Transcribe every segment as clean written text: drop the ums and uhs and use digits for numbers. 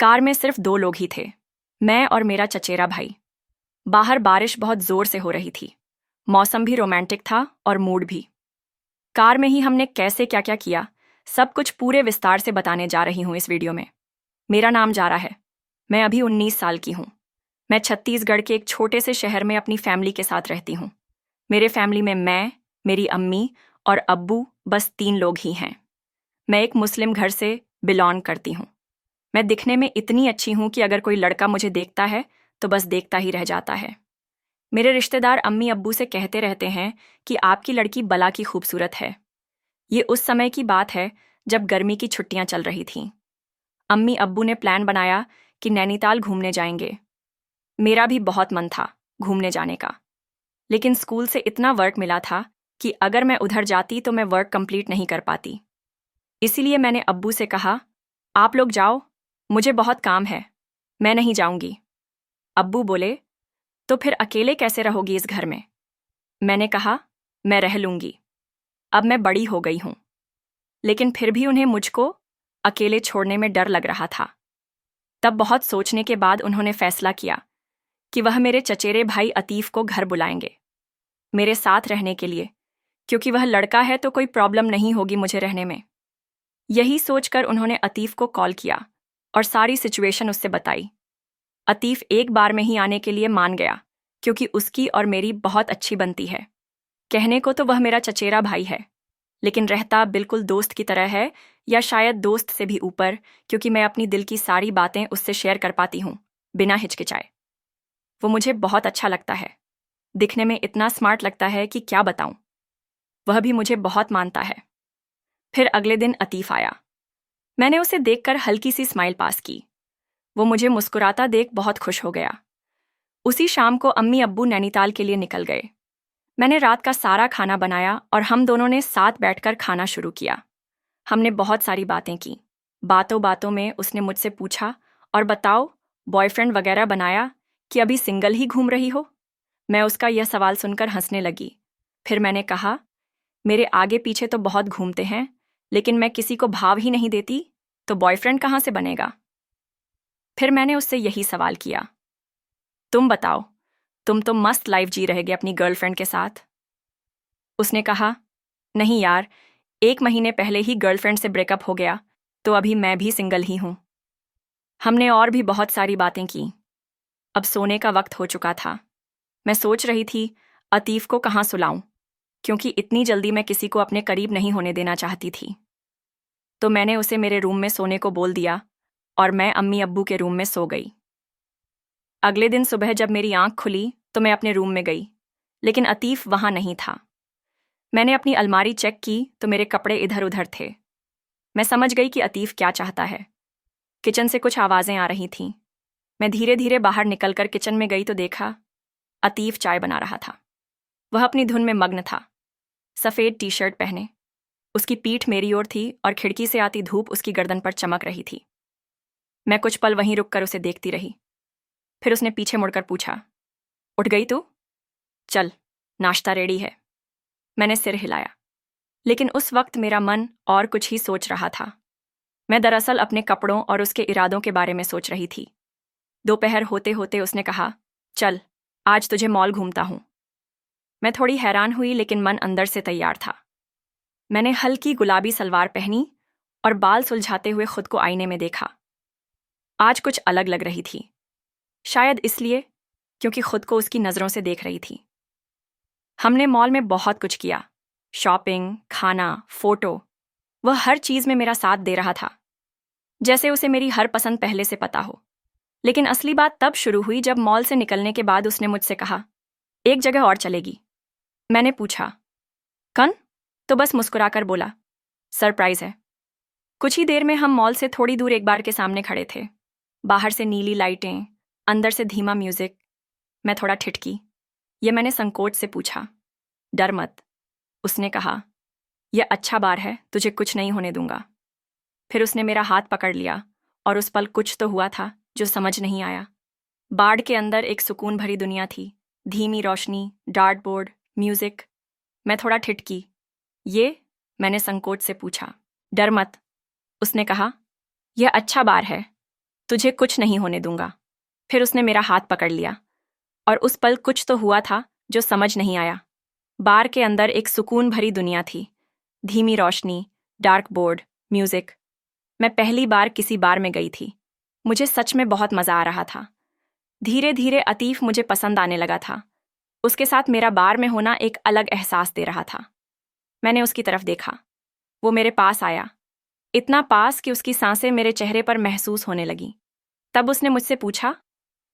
Car में सिर्फ 2 लोग ही थे, मैं और मेरा चचेरा भाई। बाहर बारिश बहुत जोर से हो रही थी। मौसम भी रोमांटिक था और मूड भी। कार में ही हमने कैसे क्या क्या किया, सब कुछ पूरे विस्तार से बताने जा रही हूँ इस वीडियो में। मेरा नाम जारा है। मैं अभी 19 साल की हूँ। मैं छत्तीसगढ़ के एक छोटे से शहर में अपनी फैमिली के साथ रहती हूँ। मेरे फैमिली में मैं, मेरी अम्मी और अब्बू, बस 3 लोग ही हैं। मैं एक मुस्लिम घर से बिलोंग करती हूँ। मैं दिखने में इतनी अच्छी हूँ कि अगर कोई लड़का मुझे देखता है तो बस देखता ही रह जाता है। मेरे रिश्तेदार अम्मी अब्बू से कहते रहते हैं कि आपकी लड़की बला की खूबसूरत है। ये उस समय की बात है जब गर्मी की छुट्टियां चल रही थीं। अम्मी अब्बू ने प्लान बनाया कि नैनीताल घूमने जाएंगे। मेरा भी बहुत मन था घूमने जाने का, लेकिन स्कूल से इतना वर्क मिला था कि अगर मैं उधर जाती तो मैं वर्क कंप्लीट नहीं कर पाती। इसीलिए मैंने अब्बू से कहा, आप लोग जाओ, मुझे बहुत काम है, मैं नहीं जाऊंगी। अब्बू बोले, तो फिर अकेले कैसे रहोगी इस घर में? मैंने कहा, मैं रह लूंगी। अब मैं बड़ी हो गई हूं, लेकिन फिर भी उन्हें मुझको अकेले छोड़ने में डर लग रहा था। तब बहुत सोचने के बाद उन्होंने फैसला किया कि वह मेरे चचेरे भाई अतीफ को घर बुलाएंगे मेरे साथ रहने के लिए, क्योंकि वह लड़का है तो कोई प्रॉब्लम नहीं होगी मुझे रहने में। यही सोचकर उन्होंने अतीफ को कॉल किया और सारी सिचुएशन उससे बताई। अतीफ एक बार में ही आने के लिए मान गया, क्योंकि उसकी और मेरी बहुत अच्छी बनती है। कहने को तो वह मेरा चचेरा भाई है, लेकिन रहता बिल्कुल दोस्त की तरह है, या शायद दोस्त से भी ऊपर, क्योंकि मैं अपनी दिल की सारी बातें उससे शेयर कर पाती हूँ बिना हिचकिचाए। वो मुझे बहुत अच्छा लगता है। दिखने में इतना स्मार्ट लगता है कि क्या बताऊं। वह भी मुझे बहुत मानता है। फिर अगले दिन अतीफ आया। मैंने उसे देखकर हल्की सी स्माइल पास की। वो मुझे मुस्कुराता देख बहुत खुश हो गया। उसी शाम को अम्मी अब्बू नैनीताल के लिए निकल गए। मैंने रात का सारा खाना बनाया और हम दोनों ने साथ बैठकर खाना शुरू किया। हमने बहुत सारी बातें की। बातों बातों में उसने मुझसे पूछा, और बताओ, बॉयफ्रेंड वगैरह बनाया कि अभी सिंगल ही घूम रही हो? मैं उसका यह सवाल सुनकर हंसने लगी। फिर मैंने कहा, मेरे आगे पीछे तो बहुत घूमते हैं, लेकिन मैं किसी को भाव ही नहीं देती, तो बॉयफ्रेंड कहाँ से बनेगा? फिर मैंने उससे यही सवाल किया, तुम बताओ, तुम तो मस्त लाइफ जी रहेगे अपनी गर्लफ्रेंड के साथ। उसने कहा, नहीं यार, 1 महीने पहले ही गर्लफ्रेंड से ब्रेकअप हो गया, तो अभी मैं भी सिंगल ही हूं। हमने और भी बहुत सारी बातें की। अब सोने का वक्त हो चुका था। मैं सोच रही थी अतीफ को कहाँ सुलाऊं, क्योंकि इतनी जल्दी मैं किसी को अपने करीब नहीं होने देना चाहती थी। तो मैंने उसे मेरे रूम में सोने को बोल दिया और मैं अम्मी अब्बू के रूम में सो गई। अगले दिन सुबह जब मेरी आंख खुली तो मैं अपने रूम में गई, लेकिन अतीफ वहां नहीं था। मैंने अपनी अलमारी चेक की तो मेरे कपड़े इधर उधर थे। मैं समझ गई कि अतीफ क्या चाहता है। किचन से कुछ आवाजें आ रही थीं। मैं धीरे धीरे बाहर निकलकर किचन में गई तो देखा, अतीफ चाय बना रहा था। वह अपनी धुन में मग्न था। सफ़ेद टी शर्ट पहने, उसकी पीठ मेरी ओर थी और खिड़की से आती धूप उसकी गर्दन पर चमक रही थी। मैं कुछ पल वहीं रुककर उसे देखती रही। फिर उसने पीछे मुड़कर पूछा, उठ गई तू? चल, नाश्ता रेडी है। मैंने सिर हिलाया, लेकिन उस वक्त मेरा मन और कुछ ही सोच रहा था। मैं दरअसल अपने कपड़ों और उसके इरादों के बारे में सोच रही थी। दोपहर होते होते उसने कहा, चल, आज तुझे मॉल घूमता हूं। मैं थोड़ी हैरान हुई, लेकिन मन अंदर से तैयार था। मैंने हल्की गुलाबी सलवार पहनी और बाल सुलझाते हुए खुद को आईने में देखा। आज कुछ अलग लग रही थी, शायद इसलिए क्योंकि खुद को उसकी नज़रों से देख रही थी। हमने मॉल में बहुत कुछ किया, शॉपिंग, खाना, फोटो। वह हर चीज़ में मेरा साथ दे रहा था, जैसे उसे मेरी हर पसंद पहले से पता हो। लेकिन असली बात तब शुरू हुई जब मॉल से निकलने के बाद उसने मुझसे कहा, एक जगह और चलेगी। मैंने पूछा, कन? तो बस मुस्कुराकर बोला, सरप्राइज है। कुछ ही देर में हम मॉल से थोड़ी दूर एक बार के सामने खड़े थे। बाहर से नीली लाइटें, अंदर से धीमा म्यूजिक। मैं थोड़ा ठिठकी। यह मैंने संकोच से पूछा। डर मत, उसने कहा, यह अच्छा बार है, तुझे कुछ नहीं होने दूंगा। फिर उसने मेरा हाथ पकड़ लिया और उस पल कुछ तो हुआ था जो समझ नहीं आया। बाड़ के अंदर एक सुकून भरी दुनिया थी, धीमी रोशनी, डार्टबोर्ड, म्यूजिक। मैं थोड़ा ठिठकी। ये? मैंने संकोच से पूछा। डर मत, उसने कहा, यह अच्छा बार है, तुझे कुछ नहीं होने दूंगा। फिर उसने मेरा हाथ पकड़ लिया और उस पल कुछ तो हुआ था जो समझ नहीं आया। बार के अंदर एक सुकून भरी दुनिया थी। धीमी रोशनी, डार्क बोर्ड, म्यूजिक। मैं पहली बार किसी बार में गई थी। मुझे सच में बहुत मजा आ रहा था। धीरे धीरे अतीफ मुझे पसंद आने लगा था। उसके साथ मेरा बार में होना एक अलग एहसास दे रहा था। मैंने उसकी तरफ देखा। वो मेरे पास आया, इतना पास कि उसकी सांसें मेरे चेहरे पर महसूस होने लगीं। तब उसने मुझसे पूछा,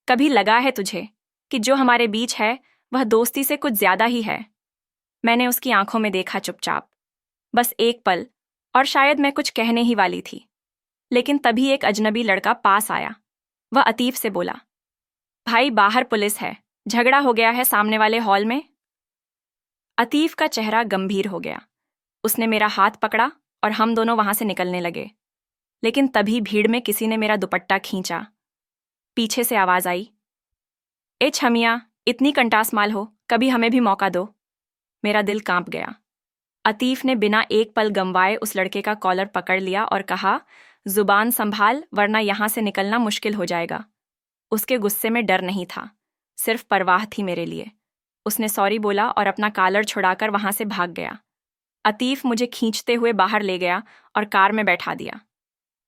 कभी लगा है तुझे कि जो हमारे बीच है वह दोस्ती से कुछ ज्यादा ही है? मैंने उसकी आंखों में देखा चुपचाप, बस एक पल, और शायद मैं कुछ कहने ही वाली थी। लेकिन तभी एक अजनबी लड़का पास आया। वह अतीफ से बोला, भाई बाहर पुलिस है, झगड़ा हो गया है सामने वाले हॉल में। अतीफ का चेहरा गंभीर हो गया। उसने मेरा हाथ पकड़ा और हम दोनों वहां से निकलने लगे। लेकिन तभी भीड़ में किसी ने मेरा दुपट्टा खींचा। पीछे से आवाज आई, ए छमिया, इतनी कंटास माल हो, कभी हमें भी मौका दो। मेरा दिल कांप गया। अतीफ ने बिना एक पल गंवाए उस लड़के का कॉलर पकड़ लिया और कहा, जुबान संभाल वरना यहां से निकलना मुश्किल हो जाएगा। उसके गुस्से में डर नहीं था, सिर्फ परवाह थी मेरे लिए। उसने सॉरी बोला और अपना कॉलर छुड़ाकर वहां से भाग गया। अतीफ मुझे खींचते हुए बाहर ले गया और कार में बैठा दिया।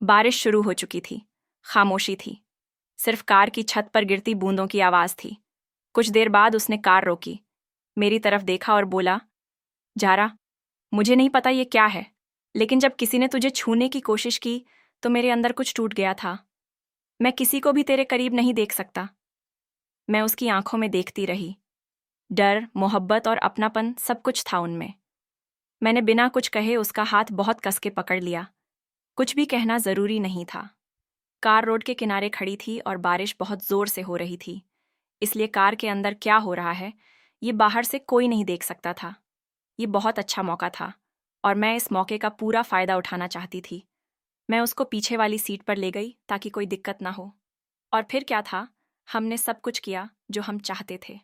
बारिश शुरू हो चुकी थी। खामोशी थी। सिर्फ कार की छत पर गिरती बूंदों की आवाज थी। कुछ देर बाद उसने कार रोकी, मेरी तरफ देखा और बोला, जारा, मुझे नहीं पता ये क्या है, लेकिन जब किसी ने तुझे छूने की कोशिश की तो मेरे अंदर कुछ टूट गया था। मैं किसी को भी तेरे करीब नहीं देख सकता। मैं उसकी आंखों में देखती रही। डर, मोहब्बत और अपनापन सब कुछ था उनमें। मैंने बिना कुछ कहे उसका हाथ बहुत कस के पकड़ लिया। कुछ भी कहना जरूरी नहीं था। कार रोड के किनारे खड़ी थी और बारिश बहुत जोर से हो रही थी, इसलिए कार के अंदर क्या हो रहा है ये बाहर से कोई नहीं देख सकता था। ये बहुत अच्छा मौका था और मैं इस मौके का पूरा फायदा उठाना चाहती थी। मैं उसको पीछे वाली सीट पर ले गई ताकि कोई दिक्कत ना हो। और फिर क्या था, हमने सब कुछ किया जो हम चाहते थे।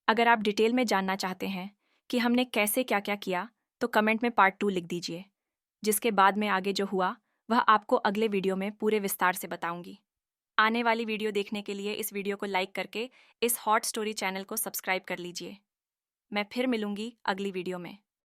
अगर आप डिटेल में जानना चाहते हैं कि हमने कैसे क्या क्या किया तो कमेंट में पार्ट 2 लिख दीजिए, जिसके बाद में आगे जो हुआ वह आपको अगले वीडियो में पूरे विस्तार से बताऊंगी। आने वाली वीडियो देखने के लिए इस वीडियो को लाइक करके इस हॉट स्टोरी चैनल को सब्सक्राइब कर लीजिए। मैं फिर मिलूंगी अगली वीडियो में।